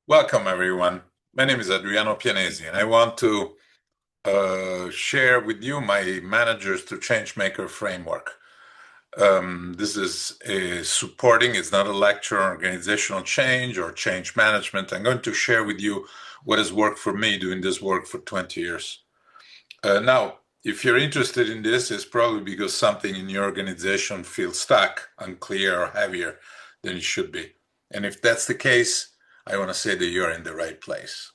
Welcome, everyone. My name is Adriano Pianesi, and I want to share with you my Managers to Changemaker framework. This is it's not a lecture on organizational change or change management. I'm going to share with you what has worked for me doing this work for 20 years. Now, if you're interested in this, it's probably because something in your organization feels stuck, unclear, or heavier than it should be. And if that's the case, I want to say that you're in the right place.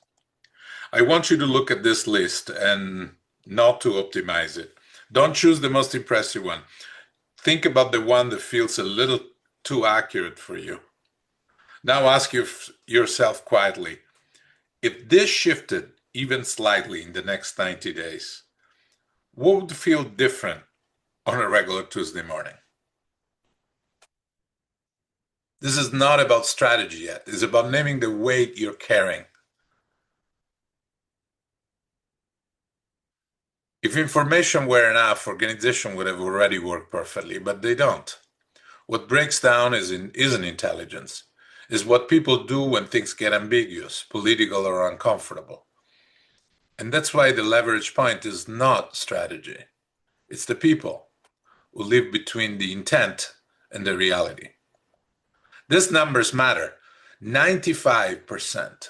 I want you to look at this list and not to optimize it. Don't choose the most impressive one. Think about the one that feels a little too accurate for you. Now ask yourself quietly, if this shifted even slightly in the next 90 days, what would feel different on a regular Tuesday morning? This is not about strategy yet. It's about naming the weight you're carrying. If information were enough, organization would have already worked perfectly, but they don't. What breaks down isn't intelligence, is what people do when things get ambiguous, political, or uncomfortable. And that's why the leverage point is not strategy. It's the people who live between the intent and the reality. These numbers matter. 95%,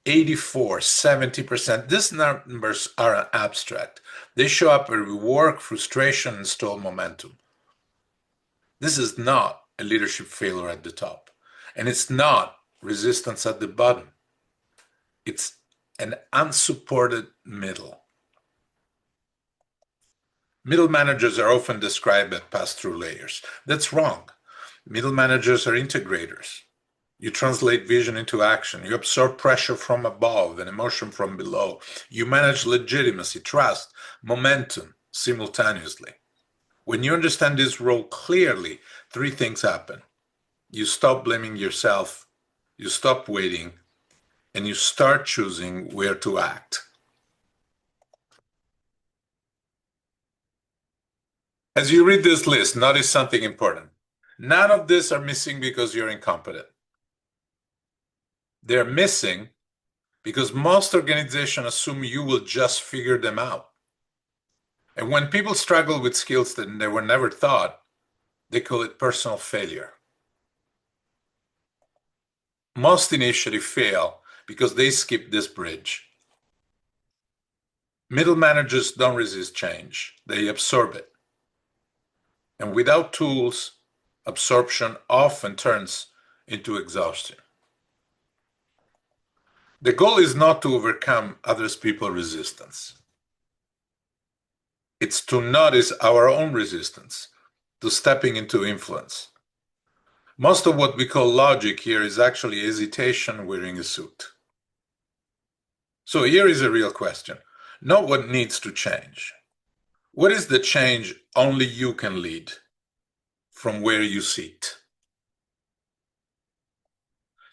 84, 70%. These numbers are abstract. They show up in work, frustration, and stalled momentum. This is not a leadership failure at the top. And it's not resistance at the bottom. It's an unsupported middle. Middle managers are often described as pass-through layers. That's wrong. Middle managers are integrators. You translate vision into action. You absorb pressure from above and emotion from below. You manage legitimacy, trust, momentum simultaneously. When you understand this role clearly, three things happen. You stop blaming yourself, you stop waiting, and you start choosing where to act. As you read this list, notice something important. None of this are missing because you're incompetent. They're missing because most organizations assume you will just figure them out. And when people struggle with skills that they were never taught, they call it personal failure. Most initiatives fail because they skip this bridge. Middle managers don't resist change, they absorb it. And without tools, absorption often turns into exhaustion. The goal is not to overcome other people's resistance. It's to notice our own resistance, to stepping into influence. Most of what we call logic here is actually hesitation wearing a suit. So here is a real question. Not what needs to change. What is the change only you can lead from where you sit?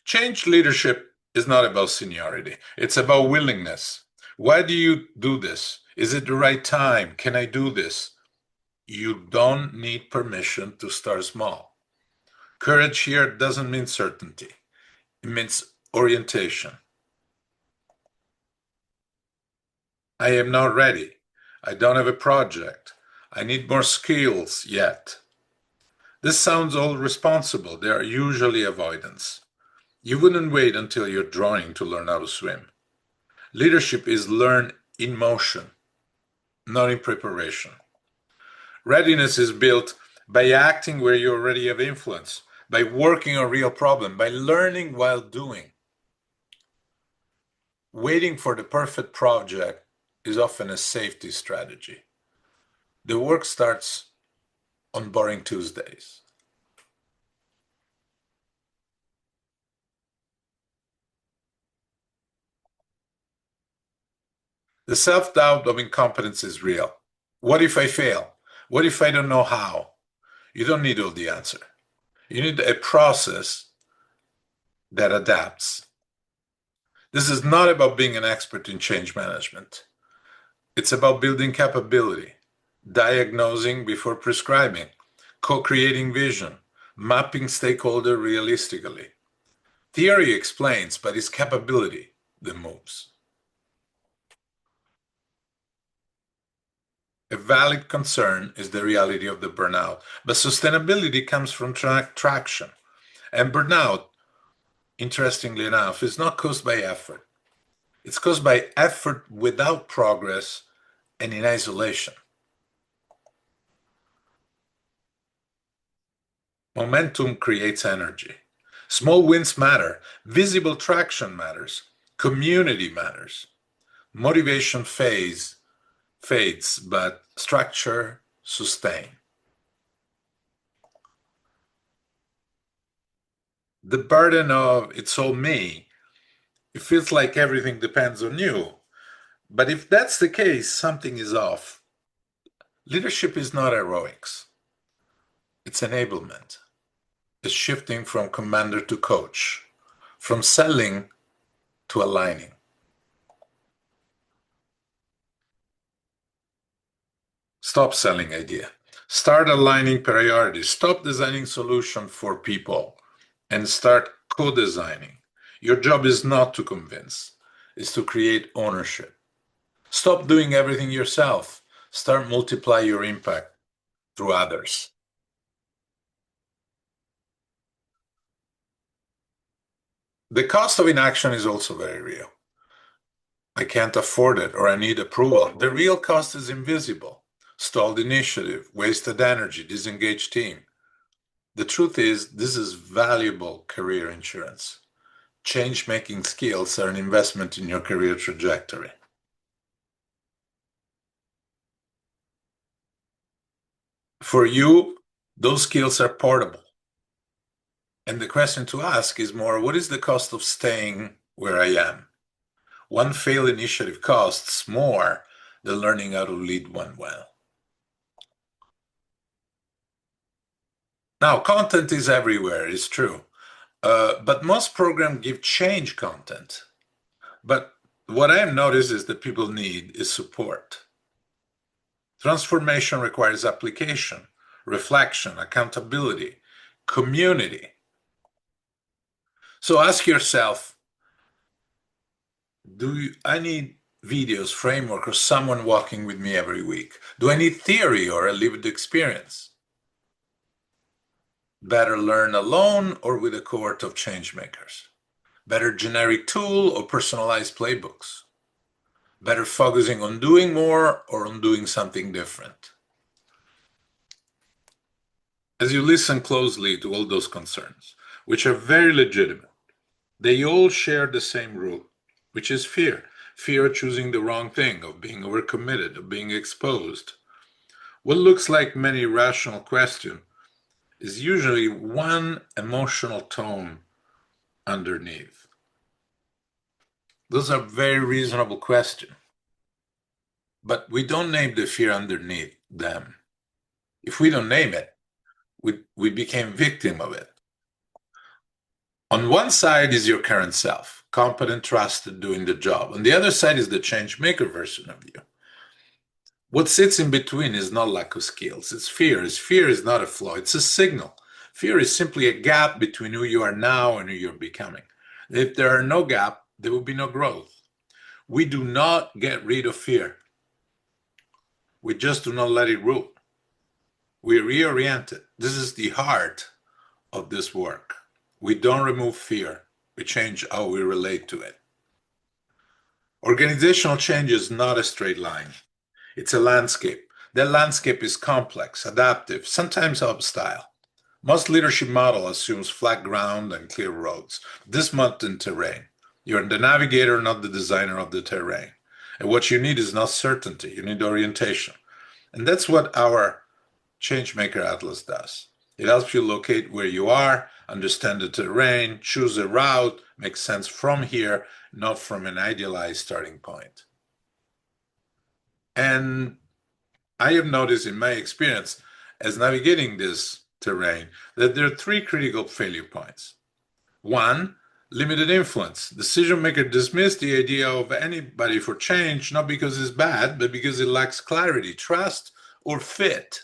Change leadership is not about seniority. It's about willingness. Why do you do this? Is it the right time? Can I do this? You don't need permission to start small. Courage here doesn't mean certainty. It means orientation. I am not ready. I don't have a project. I need more skills yet. This sounds all responsible. They are usually avoidance. You wouldn't wait until you're drowning to learn how to swim. Leadership is learned in motion, not in preparation. Readiness is built by acting where you already have influence, by working on real problem, by learning while doing. Waiting for the perfect project is often a safety strategy. The work starts on boring Tuesdays. The self-doubt of incompetence is real. What if I fail? What if I don't know how? You don't need all the answer. You need a process that adapts. This is not about being an expert in change management. It's about building capability, diagnosing before prescribing, co-creating vision, mapping stakeholder realistically. Theory explains, but it's capability that moves. A valid concern is the reality of the burnout, but sustainability comes from traction. And burnout, interestingly enough, is not caused by effort. It's caused by effort without progress and in isolation. Momentum creates energy. Small wins matter. Visible traction matters. Community matters. Motivation fades, but structure sustains. The burden of it's all me, it feels like everything depends on you. But if that's the case, something is off. Leadership is not heroics, it's enablement. It's shifting from commander to coach, from selling to aligning. Stop selling idea. Start aligning priorities. Stop designing solution for people and start co-designing. Your job is not to convince, it's to create ownership. Stop doing everything yourself. Start multiply your impact through others. The cost of inaction is also very real. I can't afford it or I need approval. The real cost is invisible. Stalled initiative, wasted energy, disengaged team. The truth is, this is valuable career insurance. Change-making skills are an investment in your career trajectory. For you, those skills are portable. And the question to ask is more, what is the cost of staying where I am? One failed initiative costs more than learning how to lead one well. Now, content is everywhere, it's true. But most programs give change content. But what I have noticed is that people need is support. Transformation requires application, reflection, accountability, community. So ask yourself, I need videos, framework, or someone walking with me every week? Do I need theory or a lived experience? Better learn alone or with a cohort of change makers? Better generic tool or personalized playbooks? Better focusing on doing more or on doing something different? As you listen closely to all those concerns, which are very legitimate, they all share the same root, which is fear. Fear of choosing the wrong thing, of being overcommitted, of being exposed. What looks like many rational questions is usually one emotional tone underneath. Those are very reasonable questions, but we don't name the fear underneath them. If we don't name it, we became victim of it. On one side is your current self, competent, trusted, doing the job. On the other side is the change maker version of you. What sits in between is not lack of skills, it's fear. Fear is not a flaw, it's a signal. Fear is simply a gap between who you are now and who you're becoming. If there are no gap, there will be no growth. We do not get rid of fear. We just do not let it rule. We reorient it. This is the heart of this work. We don't remove fear. We change how we relate to it. Organizational change is not a straight line. It's a landscape. That landscape is complex, adaptive, sometimes hostile. Most leadership model assumes flat ground and clear roads. This mountain terrain. You're the navigator, not the designer of the terrain. And what you need is not certainty, you need orientation. And that's what our Changemaker Atlas does. It helps you locate where you are, understand the terrain, choose a route, make sense from here, not from an idealized starting point. And I have noticed in my experience as navigating this terrain that there are three critical failure points. One, limited influence. Decision maker dismiss the idea of anybody for change, not because it's bad, but because it lacks clarity, trust, or fit.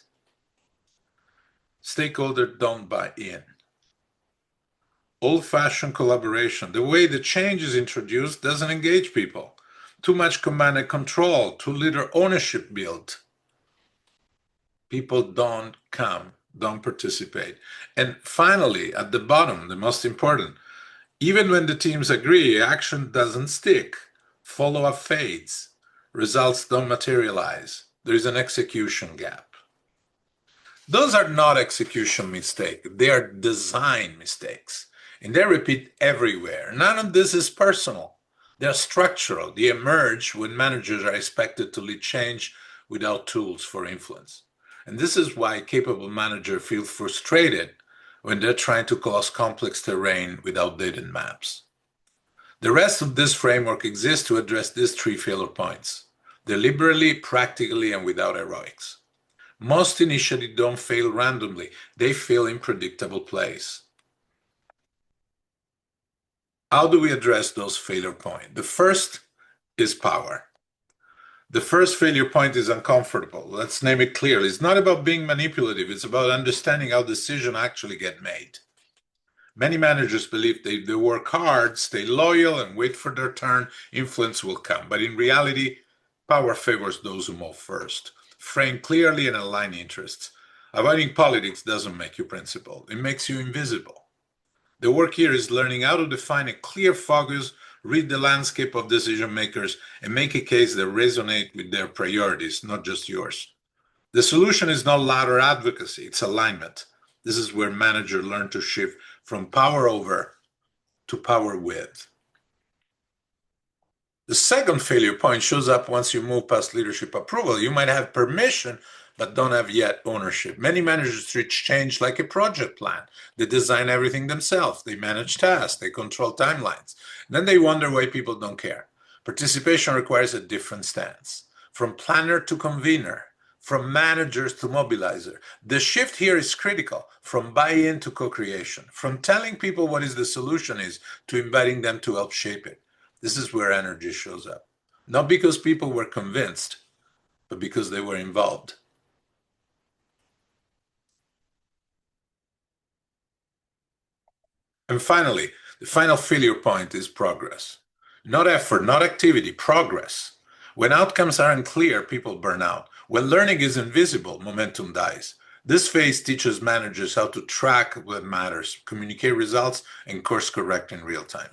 Stakeholders don't buy in. old-fashioned collaboration. The way the change is introduced doesn't engage people. Too much command and control, too little ownership built. People don't come, don't participate. And finally, at the bottom, the most important, even when the teams agree, action doesn't stick. Follow-up fades. Results don't materialize. There is an execution gap. Those are not execution mistakes. They are design mistakes. And they repeat everywhere. None of this is personal. They're structural. They emerge when managers are expected to lead change without tools for influence. And this is why capable managers feel frustrated when they're trying to cross complex terrain with outdated maps. The rest of this framework exists to address these three failure points, deliberately, practically, and without heroics. Most initiatives don't fail randomly. They fail in predictable places. How do we address those failure points? The first is power. The first failure point is uncomfortable. Let's name it clearly. It's not about being manipulative. It's about understanding how decisions actually get made. Many managers believe they work hard, stay loyal, and wait for their turn, influence will come. But in reality, power favors those who move first. Frame clearly and align interests. Avoiding politics doesn't make you principled. It makes you invisible. The work here is learning how to define a clear focus, read the landscape of decision makers, and make a case that resonates with their priorities, not just yours. The solution is not louder advocacy, it's alignment. This is where managers learn to shift from power over to power with. The second failure point shows up once you move past leadership approval. You might have permission, but don't have yet ownership. Many managers treat change like a project plan. They design everything themselves. They manage tasks. They control timelines. And then they wonder why people don't care. Participation requires a different stance. From planner to convener, from managers to mobilizer. The shift here is critical, from buy-in to co-creation, from telling people what is the solution is to inviting them to help shape it. This is where energy shows up. Not because people were convinced, but because they were involved. And finally, the final failure point is progress. Not effort, not activity, progress. When outcomes are unclear, people burn out. When learning is invisible, momentum dies. This phase teaches managers how to track what matters, communicate results, and course correct in real time.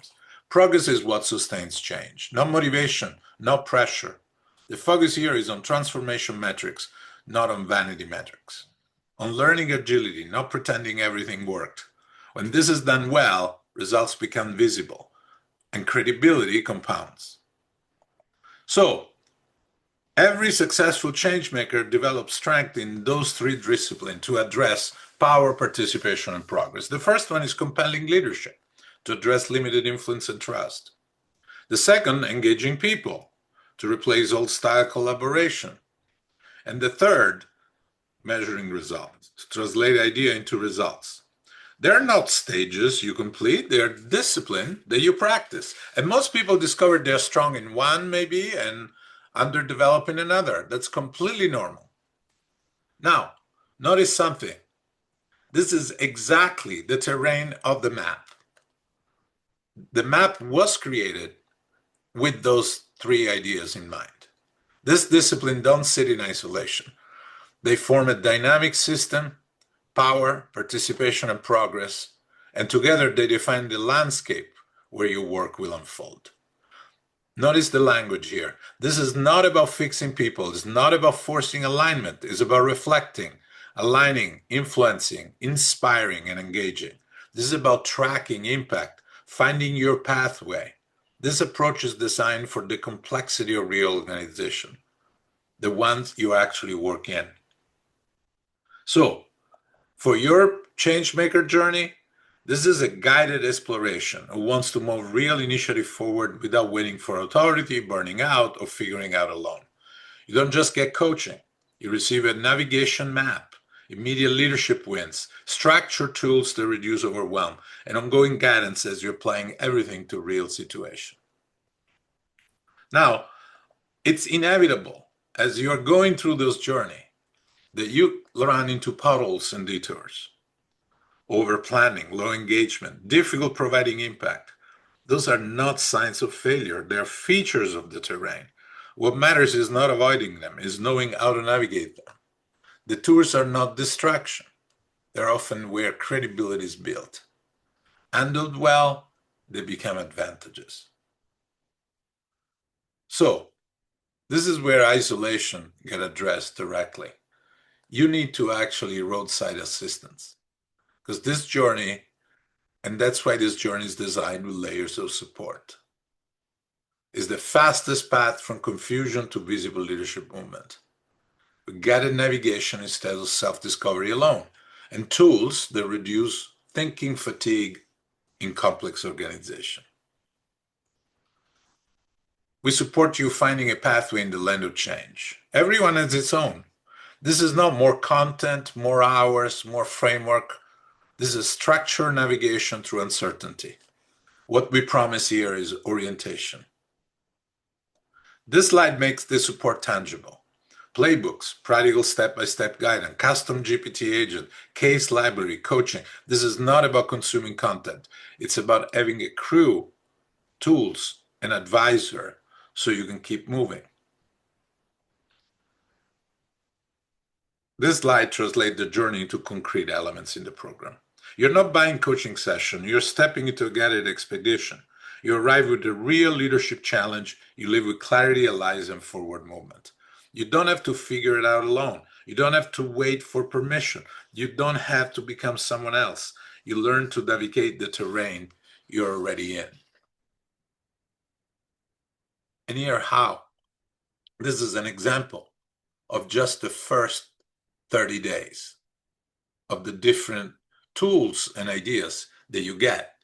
Progress is what sustains change, not motivation, not pressure. The focus here is on transformation metrics, not on vanity metrics. On learning agility, not pretending everything worked. When this is done well, results become visible and credibility compounds. So, every successful changemaker develops strength in those three disciplines to address power, participation, and progress. The first one is compelling leadership to address limited influence and trust. The second, engaging people to replace old style collaboration. And the third, measuring results to translate idea into results. They're not stages you complete, they're discipline that you practice. And most people discover they're strong in one maybe and underdeveloped in another. That's completely normal. Now, notice something. This is exactly the terrain of the map. The map was created with those three ideas in mind. This discipline don't sit in isolation. They form a dynamic system, power, participation, and progress, and together they define the landscape where your work will unfold. Notice the language here. This is not about fixing people. It's not about forcing alignment. It's about reflecting, aligning, influencing, inspiring, and engaging. This is about tracking impact, finding your pathway. This approach is designed for the complexity of real organization, the ones you actually work in. So, for your changemaker journey, this is a guided exploration who wants to move real initiative forward without waiting for authority, burning out, or figuring out alone. You don't just get coaching. You receive a navigation map, immediate leadership wins, structure tools to reduce overwhelm, and ongoing guidance as you're applying everything to real situation. Now, it's inevitable as you're going through this journey that you run into puddles and detours. over planning, low engagement, difficult providing impact. Those are not signs of failure. They're features of the terrain. What matters is not avoiding them, is knowing how to navigate them. The tours are not distraction. They're often where credibility is built. Handled well, they become advantages. So, this is where isolation gets addressed directly. You need to actually roadside assistance because this journey, and that's why this journey is designed with layers of support, is the fastest path from confusion to visible leadership movement. With guided navigation instead of self-discovery alone, and tools that reduce thinking fatigue in complex organization. We support you finding a pathway in the land of change. Everyone has its own. This is not more content, more hours, more framework. This is structured navigation through uncertainty. What we promise here is orientation. This slide makes the support tangible. Playbooks, practical step-by-step guidance, custom GPT agent, case library, coaching. This is not about consuming content. It's about having a crew, tools, an advisor, so you can keep moving. This slide translates the journey into concrete elements in the program. You're not buying coaching session, you're stepping into a guided expedition. You arrive with a real leadership challenge, you live with clarity, allies, and forward movement. You don't have to figure it out alone. You don't have to wait for permission. You don't have to become someone else. You learn to navigate the terrain you're already in. And here how. This is an example of just the first 30 days of the different tools and ideas that you get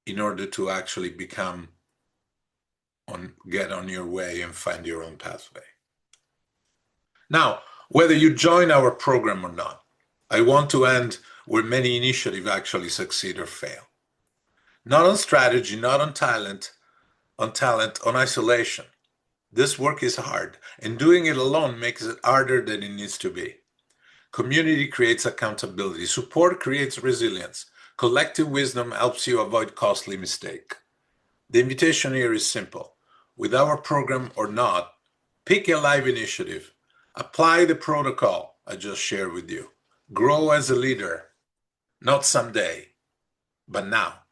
in order to actually get on your way and find your own pathway. Now, whether you join our program or not, I want to end where many initiatives actually succeed or fail. Not on strategy, not on talent, on isolation. This work is hard, and doing it alone makes it harder than it needs to be. Community creates accountability. Support creates resilience. Collective wisdom helps you avoid costly mistakes. The invitation here is simple. With our program or not, pick a live initiative. Apply the protocol I just shared with you. Grow as a leader, not someday, but now.